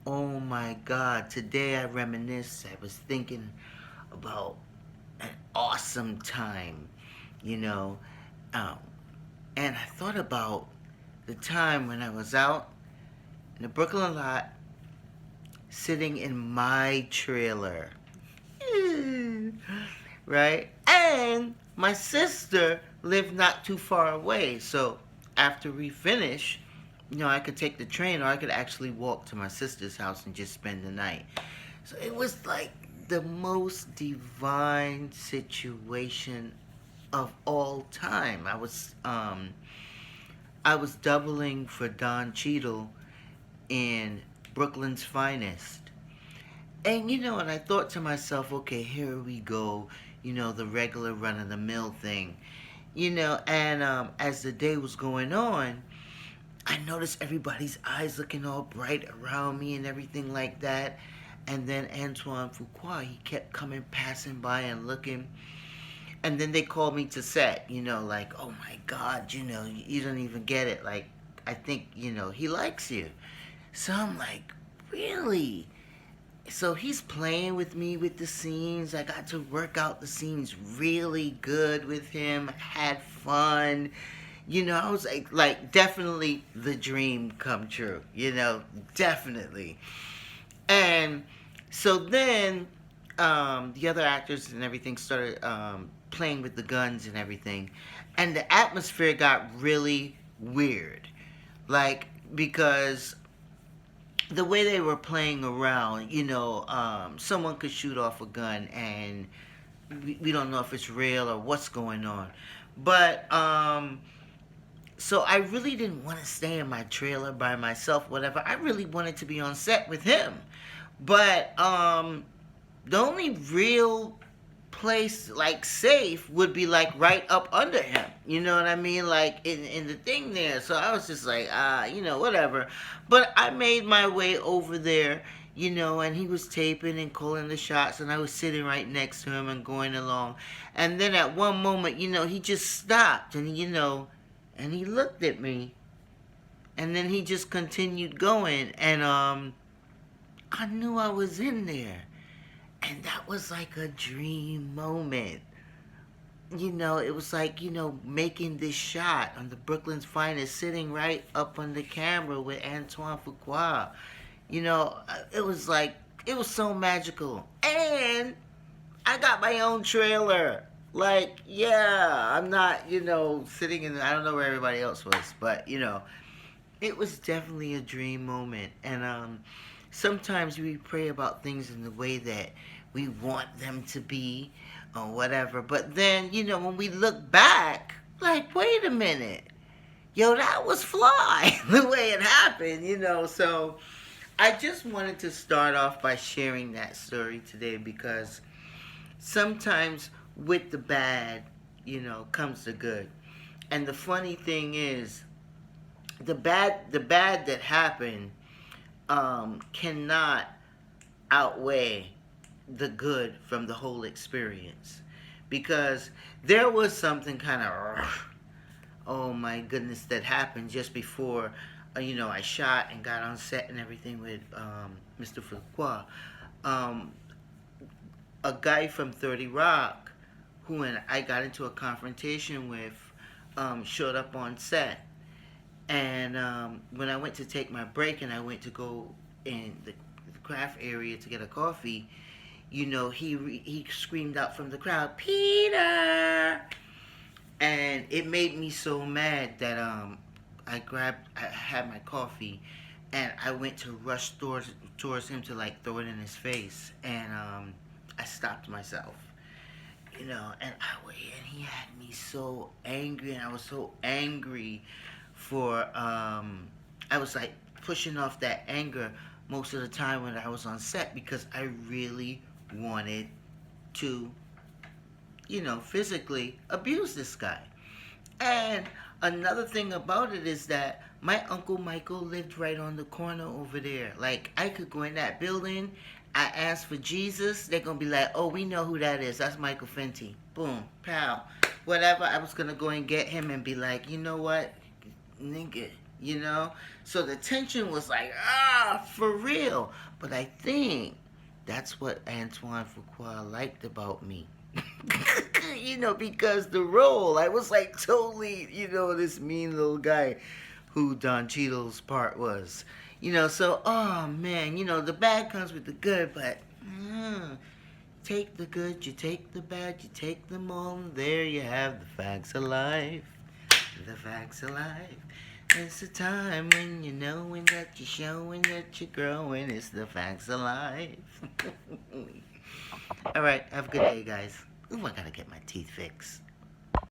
Oh my God. Today I reminisced. I was thinking about an awesome time, you know. Um, and I thought about the time when I was out in the Brooklyn lot sitting in my trailer. Right? And my sister lived not too far away. So after we finished, I could take the train or I could actually walk to my sister's house and just spend the night. So it was like the most divine situation of all time. I was doubling for Don Cheadle in Brooklyn's Finest. And I thought to myself, okay, here we go, the regular run of the mill thing. And as the day was going on, I noticed everybody's eyes looking all bright around me and everything like that. And then Antoine Fuqua, he kept coming, passing by and looking. And then they called me to set, like, oh my God, you don't even get it. Like, I think, he likes you. So I'm like, really? So he's playing with me with the scenes. I got to work out the scenes really good with him. Had fun. I was like definitely the dream come true. Definitely. And so then the other actors and everything started playing with the guns and everything, and the atmosphere got really weird. Like because the way they were playing around, someone could shoot off a gun and we don't know if it's real or what's going on. But so I really didn't want to stay in my trailer by myself, whatever. I really wanted to be on set with him. But the only real place like safe would be like right up under him. You know what I mean? Like in the thing there. So I was just like, whatever. But I made my way over there, and he was taping and calling the shots and I was sitting right next to him and going along. And then at one moment, he just stopped and and he looked at me and then he just continued going and I knew I was in there. And that was like a dream moment. It was like, making this shot on the Brooklyn's Finest, sitting right up on the camera with Antoine Fuqua. It was like, it was so magical. And I got my own trailer. Like, yeah, I'm not, sitting in, I don't know where everybody else was, but, it was definitely a dream moment. And sometimes we pray about things in the way that we want them to be or whatever. But then, when we look back, like, wait a minute. Yo, that was fly the way it happened, So I just wanted to start off by sharing that story today because sometimes with the bad, comes the good. And the funny thing is, the bad that happened cannot outweigh the good from the whole experience because there was something kind of oh my goodness that happened just before I shot and got on set and everything with Mr. Fuqua. Um, a guy from 30 Rock who and I got into a confrontation with showed up on set. And when I went to take my break and I went to go in the craft area to get a coffee, he screamed out from the crowd, Peter! And it made me so mad that I had my coffee, and I went to rush towards him to like throw it in his face, and I stopped myself. And he had me so angry, and I was so angry for I was like pushing off that anger most of the time when I was on set because I really wanted to physically abuse this guy. And another thing about it is that my Uncle Michael lived right on the corner over there. Like, I could go in that building, I ask for Jesus, they're going to be like, oh, we know who that is. That's Michael Fenty. Boom, pow. Whatever, I was going to go and get him and be like, you know what, nigga, you know? So the tension was like, for real. But I think that's what Antoine Fuqua liked about me. Because the role, I was like totally, this mean little guy who Don Cheadle's part was. So, oh man, the bad comes with the good, but take the good, you take the bad, you take them all, and there you have the facts of life. The facts of life. It's the time when you're knowing that you're showing that you're growing. It's the facts of life. Alright, have a good day, guys. Ooh, I gotta get my teeth fixed.